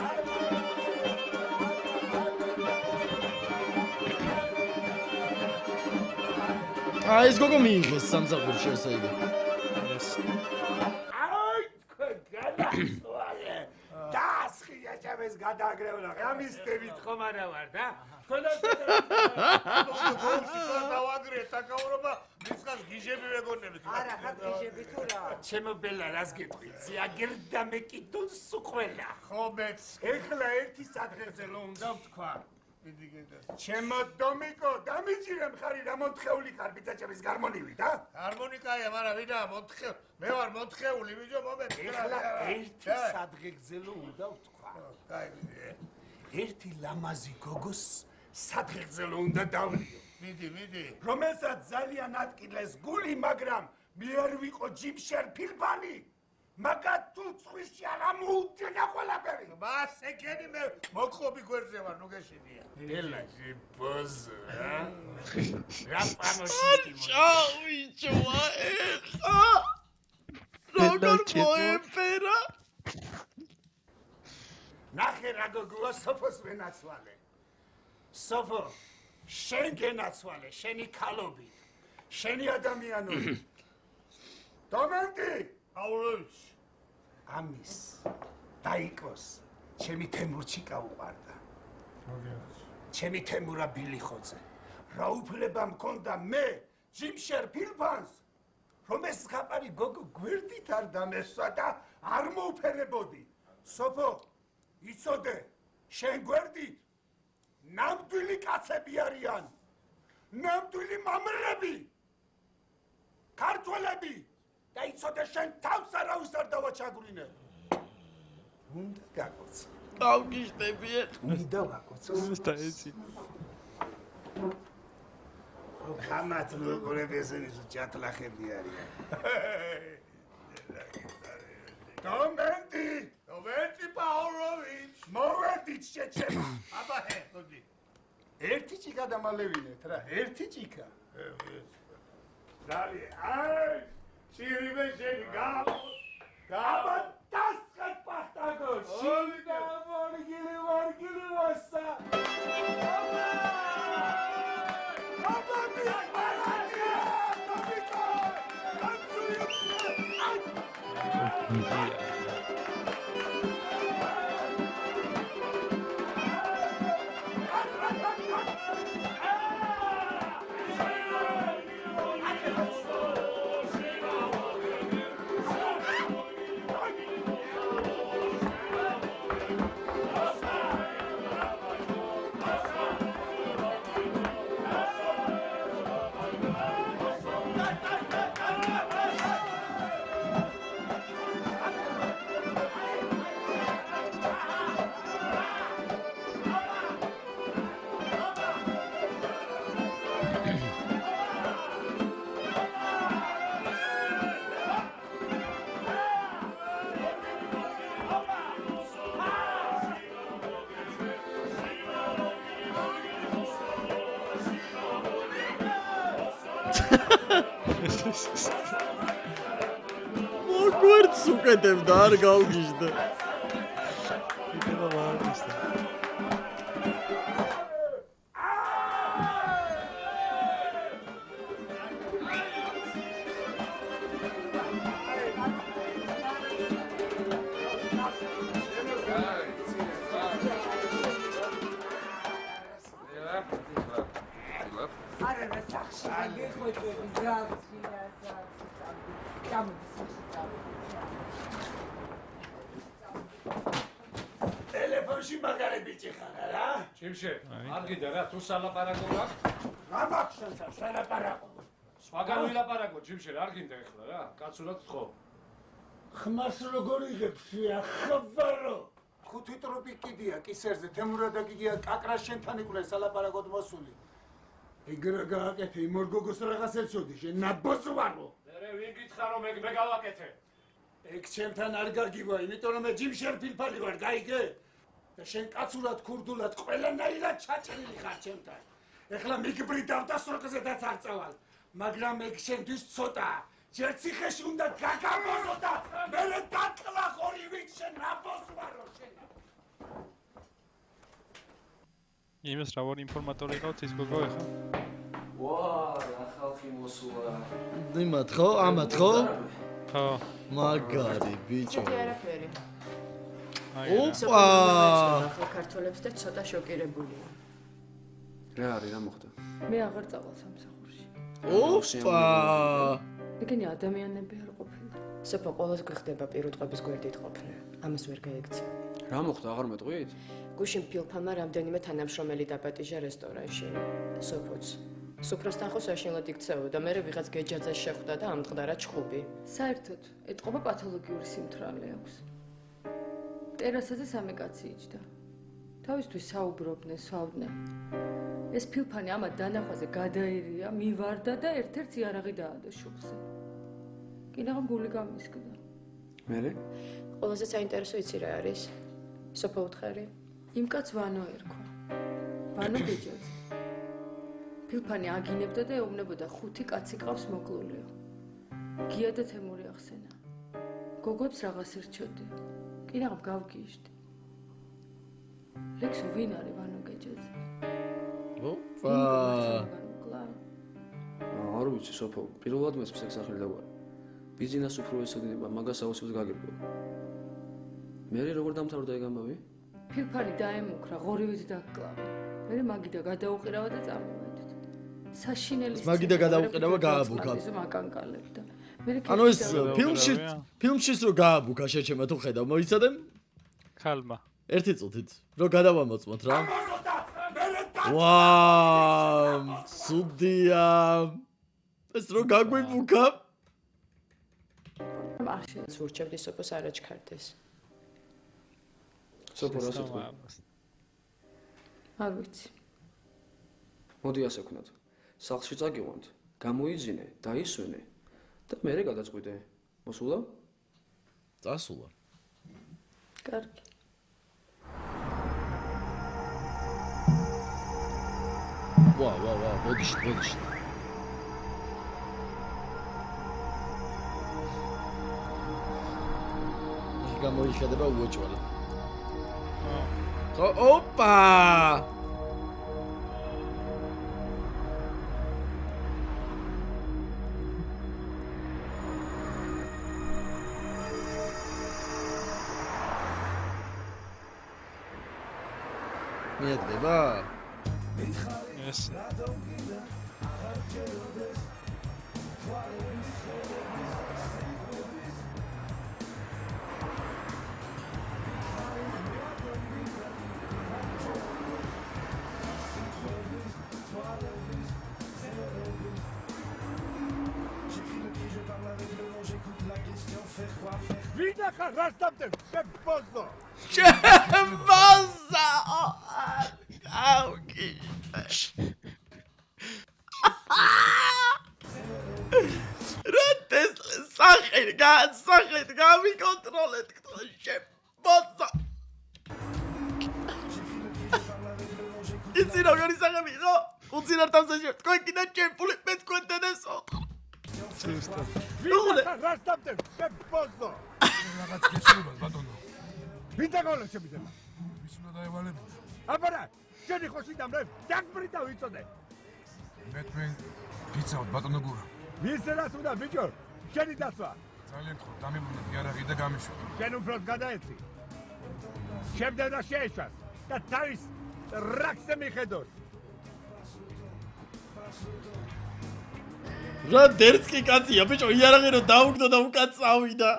ეს გოგო მიიღეს სამსახურში ესე იგი. აი, თქვენ გადასვალე. დასხია ჩემს გადაგრევნა. გამისტებით ხომ არა ვარ და? თქვენ დავაგრეთ საკაურობა მისხას გიჟები ვეგონებით. არა, ხარ გიჟები თუ რა? ჩემო ბელა რას გეტყვი? ზიაგერდა მე კიდოს სუყველა. ხო მეც. ეხლა ერთი სადღეზე რომ უნდა ვთქვა. ჩემო დომიკო, დამიჭირე მხარი რა მოთხეული ხარ ბიჭების გარმონივი და? ჰარმონიკაა, მაგრამ ვიდა მოთხე. მე ვარ მოთხეული, ბიჭო, მომეთ. ეხლა ერთი სადღეზე რომ უნდა ვთქვა. კაი, ერთი ლამაზი გოგოს სადღეზე რომ უნდა დავლიო. მიდი. რომელსაც ძალიან ატკილეს გული, მაგრამ მე არ ვიყო ჯიმშერ ფილბანი. მაგათ თუ წვიში არ ამოუჩენა ყველაფერი. მას ეკენი მე მოგხობი გვერდზე ვარ, ნუ გეშინია. ელაჟი ბოზო, რა პანოში. ჩავიჭვა ეხა. როგორ მოეფერა? ნახე რა გოგოა სოფოს ვენაცვალე. სოფო, შენ გენაცვალე, შენი ქალობით, შენი ადამიანობით. დომენტი, აუროvić. ამის დაიკოს, ჩემი თემურჩიკა უყარდა. ჩემი თემურა ბილიხოძე. რა უფლება მქონდა მე, ჯიმშერ ფილფანს, რომ ეს ხაპარი გოგო გვერდით არ დამესვა და არ მოუფერებოდი. სოფო, იცოდე, შენ გვერდით ნამდვილი კაცები არიან. ნამდვილი მამრები. ქართველები და იცოდე შენ თავს არავის არ დავაჩაგვრინე. უნდა გაკოცა. გავგიშდებიე. უნდა ვაკოცო. და ეცი. ხამათ მოგრებესენის ჯატლახები არიან. დომენტი პაულოვიჩ. მოვედით შეჩება. აბაჰე, მოდი. ერთი ჭიქა დამალევინეთ რა, ერთი ჭიქა. დალი, აი, შირიბე შენი გამო. აბა დასხად პახტაგო. შიდა ვარგილი ვასა. მოგვერდს უკეთებდა, არ გავგიშდა. იტევა ვარდისდა. არა რა სახში გეხვეწები ძაღლი რა ტელეფონში მაგარი ბიჭი ხარ რა? ჯიმშე, არ გიდა რა, თუ სალაპარაკო გაქვს? რა მაქვს შენთან სალაპარაკო? სხვაგან ვილაპარაკო, ჯიმშე, არ გინდა ეხლა რა, კაცურად თხოვ. ხმას როგორ იღებსია, ხაბარო? 5 ტროპი კიდია კისერზე, თემურა და გიგია კაკრა შენთან იყვნენ სალაპარაკოდ მოსული. ეგრა გააკეთე, იმ ორ გოგოს რაღაც ეცოდი, შენ ნაბოძ ვარო. მერე ვინ გითხრა რომ ეგ მე გავაკეთე? ეგ ჩემთან არ გაგივა, იმიტომ რომ მე ჯიმშერ ფილფალი ვარ, გაიგე? და შენ კაცურად, ქურდულად, ყველანაირად ჩაჭრილი ხარ ჩემთან. ეხლა მიგბრი დავდასროქზედაც არ წავალ, მაგრამ ეგ შენთვის ცოტაა. ჯერ ციხეში უნდა გაგამოზო და მერე დაკლა ხორივით შენ ნაბოძ ვარო შენ. იმას რა ვარ ინფორმატორი ყავთ ის გოგო ეხა? ვა, რა ხალხი მოსულა. იმათ ხო? ამათ ხო? ხო. მაგარი ბიჭო. ცოტა არაფერი. ოპა! ქართველებს და ცოტა შოკირებულია. რა არის, რა მოხდა? მე აღარ წავალ სამსახურში. ოპა! ეგენი ადამიანები არ ყოფილა. სოფო ყოველს გვიხდება პირუტყვების გვერდით ყოფნა. ამას ვერ გაიქცა. რა მოხდა, აღარ მეტყვით? გუშინ ფილფალმა რამდენიმე თანამშრომელი დაპატიჟა რესტორანში. სოფოც. სუფრას თანხოს საშინლად იქცეოდა, მერე ვიღაც გეჯაძეს შეხვდა და ამტყდარა ჩხუბი. საერთოდ, ეთყობა პათოლოგიური სიმთვრალე აქვს. ტერასაზე სამი კაცი იჯდა. თავისთვის საუბრობდნენ, სვავდნენ. ეს ფილფანი ამათ დანახვაზე გადაერია, მივარდა და ერთ-ერთ იარაღი დაადო შუბზე. კინაღამ გული გამისკდა. მერე? ყველაზე საინტერესო იცი რა არის? სოფო უთხარი? იმ კაცს ვანო ერქვა. ვანო გეჯაძე. ფილფანი აგინებდა და ეუბნებოდა 5 კაცი ყავს მოკლულიო. გია და თემური ახსენა. გოგოებს რაღაც ერჩოდიო. კინაღამ გავგიჟდი. ლექსო ვინ არის ვანო გეჯაძე? ოპა. არ ვიცი სოფო, პირველად მეცეს ეს სახელი დაგვარი. ბიზნეს უფრო ეცოდინება, მაგას აუცილებლად გაგერბო. მე როგორ დამთავრდა ეგ ამბავი? ფილფანი დაემუქრა, ღორივით დაგკლავა. მე მაგიდა გადაუყირავა და წამოვედით. საშინელის მაგიდა გადაუყირავა გააბუქა. მაკანკალებდა. მე ანუ ეს ფილმშიც რო გააბუქა შეჩემა თუ ხედავ, მოიცადე? ხალმა. ერთი წუთით რო გადავამოწმოთ რა. ვაუ, სუდია. ეს რო გაგვიბუქა. მარშალს ვურჩებდი სოფოს არაჩქარდეს. სოფო რა სიტყვა? არ ვიცი. მოდი ასე ვქნათ. სახლში წაგიყვანთ, გამოიძინე, დაისვენე და მერე გადაწყვიტე. მოსულა? წასულა. კარგი. ვა, მოდიშ. გამოიხედება უოჭვალი. ოპა! მიედგება? ეს ვინ ახარ რასტამტებ შებოზო შებოზო აუკი რატეს სახით გამიკონტროლეთ შებოზო იცი როგორი სახები ხო უცინარ თამსაში თქვენ კიდე ჩემპული მე თქვენ დედესო ვინ ახარ რასტამტებ შებოზო რაღაც გეშურება ბატონო. ვინ დაგავლა შემიძლია? ვის უნდა დაევალებინა? აბარა, შენი ხოში დამრე, დაგბრი და ვიცოდე. მე თქვენ გიცავთ ბატონო გურა. ვის რას უნდა ბიჭო? შენი დასვა. ძალიან ხო, დამიბრუნეთ იარაღი და გამიშვა. შენ უფროს გადაეცი. შემდე და შეეშვას და თავის რაკზე მიხედოს. რა დერცკი კაცია ბიჭო იარაღი რო დაუგდო და უკან წავიდა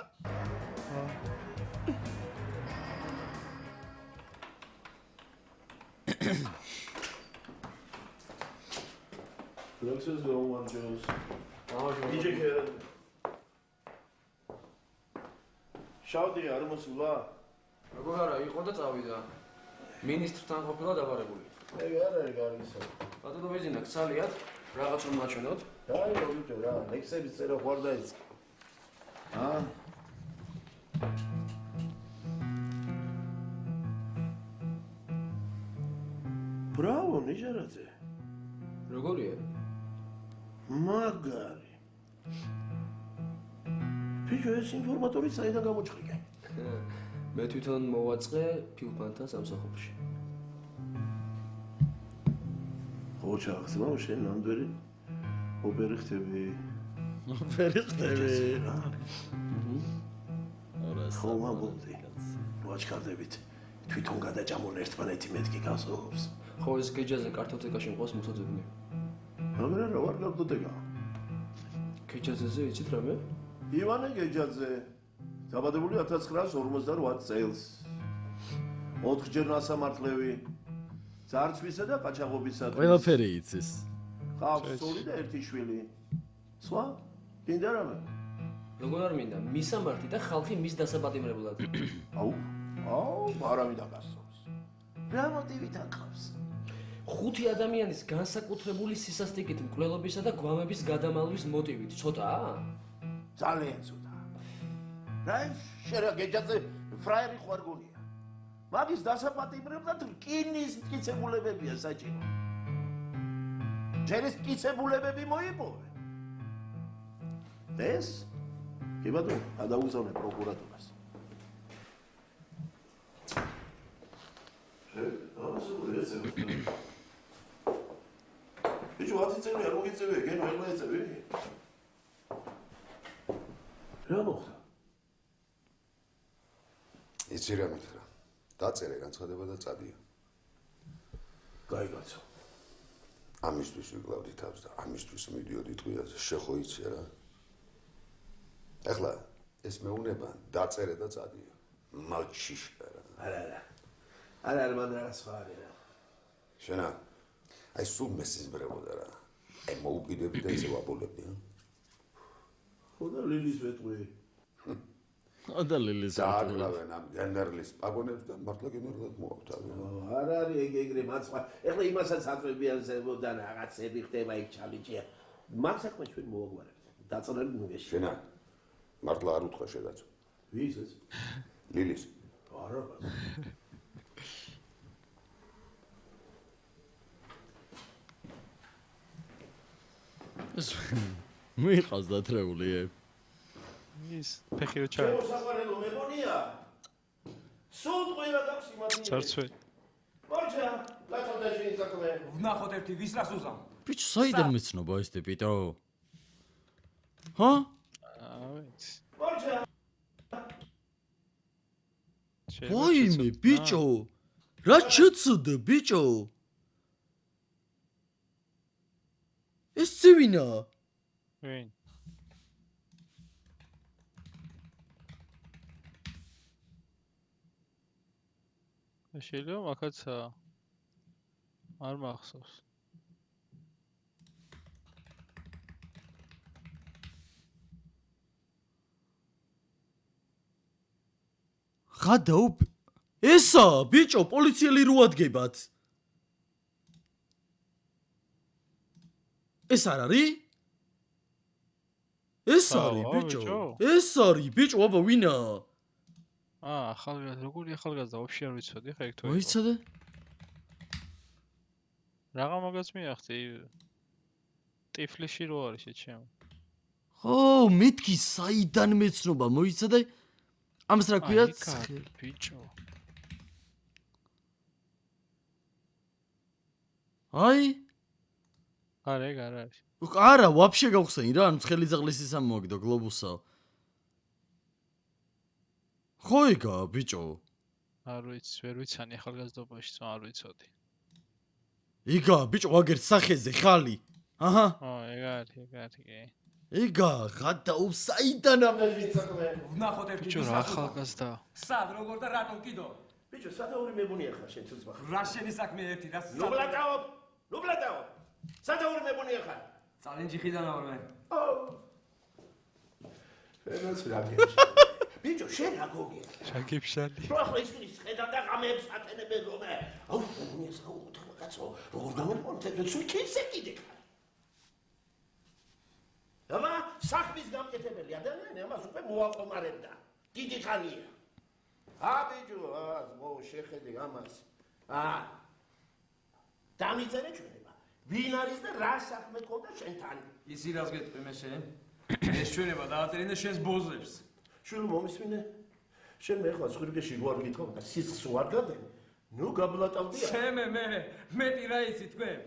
Looks as though one goes. DJ Karen. შავდი არ მოსულა? როგორ არა, იყო და წავიდა. მინისტრთან ყოფილა დაბარებული. ეგ არ არის კარგისა. ბატონო ვიზინა, გცალიათ, რაღაც რომ მაჩვენოთ. დაირო ბიჭო რა, ლექსების წერა ხوار დაიწყე. ბრავო, ნიჟარაძე. როგორია? მაგარი. ბიჭო, ეს ინფორმატორი საიდან გამოჩხრიკე? მე თვითონ მოვაწყე ფილმთან სამსახურში. ხოჩა, ხსნაო შენ ნამდვილი ოპერი ხტები. ოპერი ხტები. ხო, მაგოდი. ვაჩქარდებით. თვითონ გადაჭამონ ერთმანეთი მეთქი გასწორებს. ხო, ეს გეჯაზე კარტოტეკაში მყავს მოსაძებნი. მაგრამ რა ვარ კარტოტეკა? გეჯაზეზე იცით რამე? ივანე გეჯაძე. დაბადებული 1958 წელს. 4ჯერ ნასამართლევი. ძარცვისა და ყაჩაღობისათვის. ყველაფერი იცის. ყავს ორი და ერთი შვილი. სხვა? მინდა რამე? როგორ არ მინდა? მისამართი და ხალხი მის დასაპატიმრებლად. აუ, არავინ დაგასწორს. რა მოტივით აკავს? 5 ადამიანის განსაკუთრებული სისასტიკით მკვლელობისა და გვამების გადამალვის მოტივით. ცოტაა? ძალიან ცოტა. რა შერა გეჯაძე ფრაიერი ხوار გონია. მაგის დასაპატიმრებლად რკინის მტკიცებულებებია საჭირო. ჯერის მტკიცებულებები მოიპოვე. ეს? კი ბატონო, გადაუგზავნე პროკურატურას. გამოსებული ეს ბიჭო 10 წელი არ მოგიწევია გენო ეხლა ეწევი რა მოხდა იცი რა მითხრა დაწერე განცხადება და წადიო გაიგაცო ამისთვის ვიკლავდი თავს და ამისთვის მიდიოდი ტყვიაზე შეხო იცი რა ეხლა ეს მეუნება დაწერე და წადიო მალჩიშკა არა მან რა სხვა არა შენა აი სულ მესიზმრებოდა რა აი მოუგიდები და ისე ვაბოლებდი ხოდა ლილის ვეტყვი ხოდა ლილის დააკლავენ ამ გენერლის პაგონებს და მართლა გენერლად მოავთავენ არ არის ეგრე მაცხვა ეხლა იმასაც აწვევიან ზებოდა რაღაცები ხდება იქ ჩალიჭია მაგ საქმეს ჩვენ მოვაგვარებთ დაწოლები მოგეში შენა მართლა არ უთხრა შედაცო ვის ეს ლილის არა მიყავს დათრეული ის ფეხი რო ჩაი მოსაყარელო მეგონია სულ ყველა გაქვს იმათი წარცვე ბორჯა ლათონდა შენ საქმე ვნახოთ ერთი ვის რას უზამ ბიჭო საიდან მეცნობა ეს ტიპიტო ჰა ავიც ბორჯა ვაიმე ბიჭო რა ჩუცუდე ბიჭო ეს ცივინა ვინ შეიძლება მაგაცა არ მახსოვს ხადაუ ესა ბიჭო პოლიციელი რო ადგებათ ეს არ არის ეს არის ბიჭო ეს არის ბიჭო აბა ვინა ახალგაზრდა როგორი ახალგაზრდა ვაფშე არ ვიცოდი ხა ეგ თუ მოიცადე რაღა მაგას მიახცე ტიფლიში რო არის შეჩემ ხო მეთქი საიდან მეცნობა მოიცადე ამას რა ქვია ბიჭო აი არა ეგ არ არის არა ვაფშე გავხსენი რა ანუ ცხელი ზაღლისის ამ მოგდო გლობუსა ხო იგა ბიჭო არ ვიცი ვერ ვიცანი ახალგაზრდობაში არ ვიცოდი იგა ბიჭო აგერ სახეზე ხალი აჰა ეგ არის კი იგა ხადაუ საიდან ამოვიცაქმე ვნახოთ ერთი ბიჭო რა ახალგაზრდა სად როგორ და რატომ კიდო ბიჭო სადაური მეგონია ხარ შენ ცუცბახ რა შენი საქმე ერთი რა ნუბლატაო სადაური მეგონია ხარ წალენჯიხიდან ვარ მე შენაც რა გეშ ბიჭო შენ რა გოგია შაგიფშალი რო ახლა ისინი ხედავ და ღამეებს ატენებენ რომ აუ მეგონია საუბრობ კაცო როგორ გამომონტეთ სულ კიდე კიდე ამა საქმის გამკეთებელი ადამიანი ამას უკვე მოაყომარებდა დიდი ხანია ბიჭო მო შეხედე ამას დამიწერე ჩვენება ვინ არის და რა საქმე გქონდა შენთან ისი რას გეტყვი მე შენ ეს ჩვენება დააწერინე შენს ბოზებს შენ მომისმინე შენ მე ხო ზღურგეში გვარ გითხო და სისხლს ვარ გადენ ნუ გაბლატავდია შემე მე მეტი რა იცი თქვენ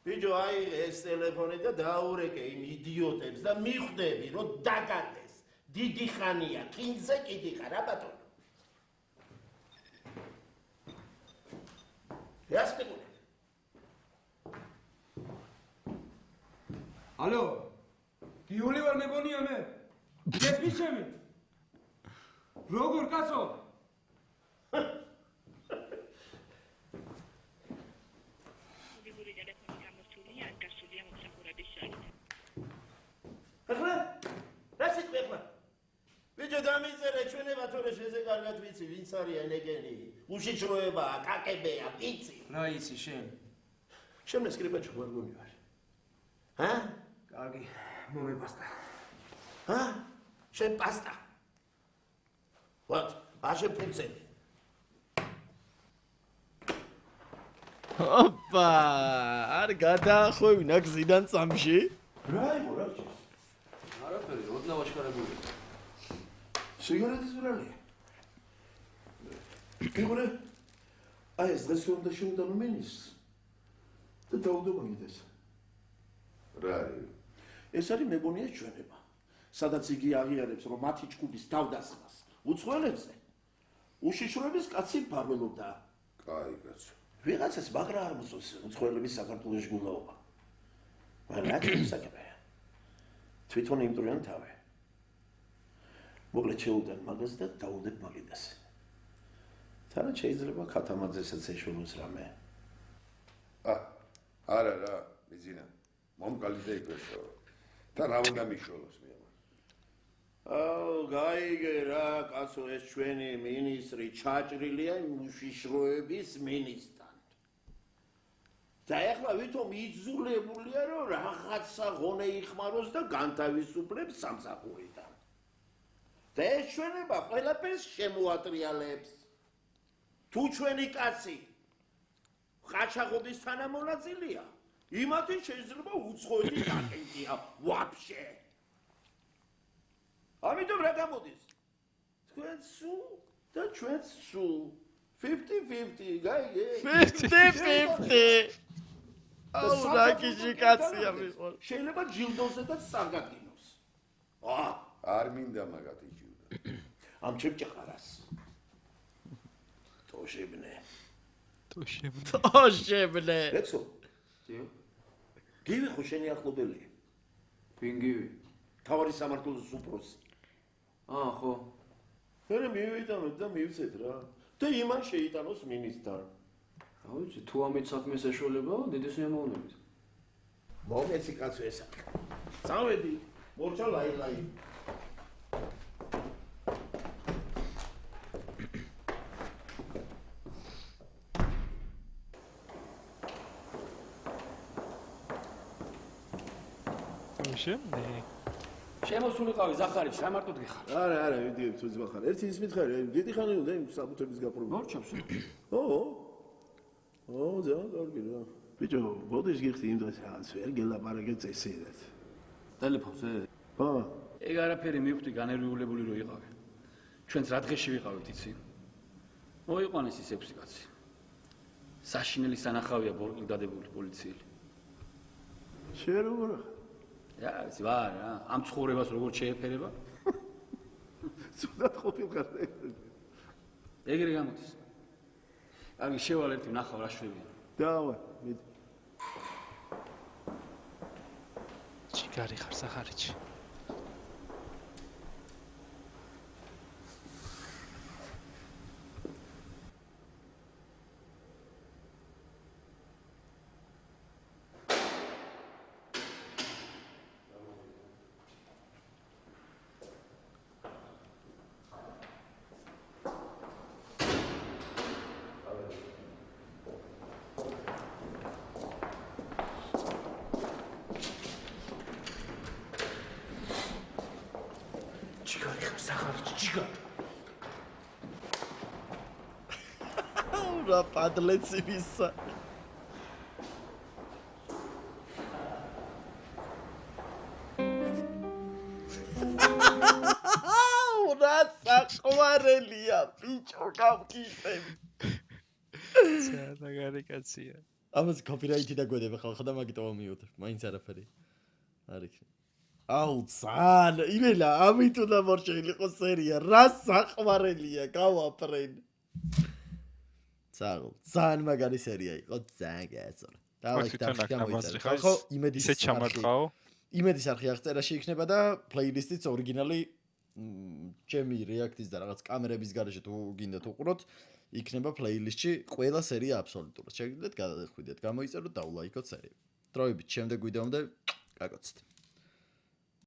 ბიჭო აი ეს ტელეფონი და დაურეკე იმ იდიოტებს და მიხვდები რომ დაგადეს დიდი ხანია კინზე კიდი ხარ რა ბატონო იასპიკული ალო გიული ვარ მეგონია მე ეს მიშემი როგორ კაცო ახლა რა სიტყვი ახლა ბიჭო დამიწერე ჩვენება თორე შეზე კარგად ვიცი ვინც არიან ეგენი უშიშროებაა კაკებია პიცი რა იცი შენ შენ სკრიპაჩი ვარ გონივარ ჰა კარგი მომეპასტა ჰა შენ პასტა ვატ აშე ფუცები ოპა არ გადაახვევინა გზიდან წამში რა იყო რა გჭირს არაფერი ოდნავ აჩქარებული სიგარეტის ბრალია იგორე აი ეს დღეს რომ და შეუდანო მინისტრს და დაუდომაგდეს. რა არის? ეს არის მეგონია ჩვენება. სადაც იგი აღიარებს რომ მათი ჯგუფის თავდასხმას უცხოელებზე უშიშროების კაცი მფარველობდა. კაი კაცო. ვიღაცას მაგრა არ მოსწონს უცხოელების საქართველოს გულაობა. მაგრამ რა თქმა თვითონ იმტრიან თავი. მოკლედ შეუდან მაგას და დაუდებ მაგიდას. თან შეიძლება ქათამაძესაც ეშველოს რამე. არა რა, მიზინა. მომკალი და იკვეშო. და რა უნდა მიშველოს მე? გაიგე რა, კაცო, ეს ჩვენი მინისტრი ჩაჭრილია უშიშროების მინისტრთან. და ეხლა ვითომ იძულებულია რომ რაღაცა ღონე იხმაროს და განთავისუფლებს სამსახურიდან. და ეს ჩვენება ყველაფერს შემოატრიალებს. თუ ჩვენი კაცი ყაჩაღობის თანამონაწილეა, იმათი შეიძლება უცხოეთის აგენტია ვაფშე. ამიტომ რა გამოდის? თქვენ სულ და ჩვენ სულ 50-50, გაიგე? 50-50. აუ რა გიჟი კაცია მიყოლ. შეიძლება ჯილდოზედაც სარგაგინოს. არ მინდა მაგათი ჯილდო. ამ ჩემჭყარას. თოშებნე. თოშებნე. ლექსო. გივი ხო შენი ახლობელი? ვინ გივი? თავარი სამართლოს უფროსი. ხო. მე მივიტანოთ და მივცეთ რა. და იმან შეიტანოს მინისტრთან. ავიცი, თუ ამით საქმეს ეშველება, დიდი სიამოვნებით. მოგეცი კაცო ესა. წავედი, მორჩა ლაილაი. შემოსულიყავი ზახარიჩ, რა მარტოდ გიხარ? არა, ვიდი თუ ზბახარ. ერთი ის მითხარი, დიდი ხანი უნდა იმ საბუთების გაპრობება. მორჩავს. ძალიან კარგი რა. ბიჭო, გოდის გიხდი იმ დროს რაღაც ვერ გელაპარაკეთ წესიერ. ტელეფონზე? ეგ არაფერი მივხვდი განერვიულებული რო იყავი. ჩვენც რა დღეში ვიყავით იცი? მოიყვანეს ის 6 კაცი. საშინელი სანახავია ბორკილ დადებული პოლიციელი. შეერუგრა. იცი რა, ამ ცხოვრებას როგორ შეეფერება? ცუდად ყოფილიყარ. ეგრე გამოდის. კარგი, შევალ ერთი ვნახავ რა შვებია. დავა, მიდი. ჩიგარი ხარ სახარიჩი. რა პადლეცი ვისა. რა საყვარელია ბიჭო გავკითხები. სანაგარი კაცია. ამას კოპირაითი დაგვედება ხალხა და მაგიტო მიუძებ. მაინც არაფერი. არ იქნება. აუ ძალიან იმელა ამით უნდა მორჩილიყო სერია. რა საყვარელია გავაფრენ. ძალიან მაგარი სერია იყო, ძალიან გაეცორა. დავაიქ გამოიწერე. ხო, იმედის არხი აღწერაში იქნება და პლეილისტიც ორიგინალი ჩემი რეაქტის და რაღაც კამერების გარეშე თუ გინდათ უყუროთ, იქნება პლეილისტში ყველა სერია აბსოლუტურად. შეგიძლიათ გადახვიდეთ, გამოიწეროთ და ულაიქოთ სერია. დროებით შემდეგ ვიდეომდე გაგოცდეთ.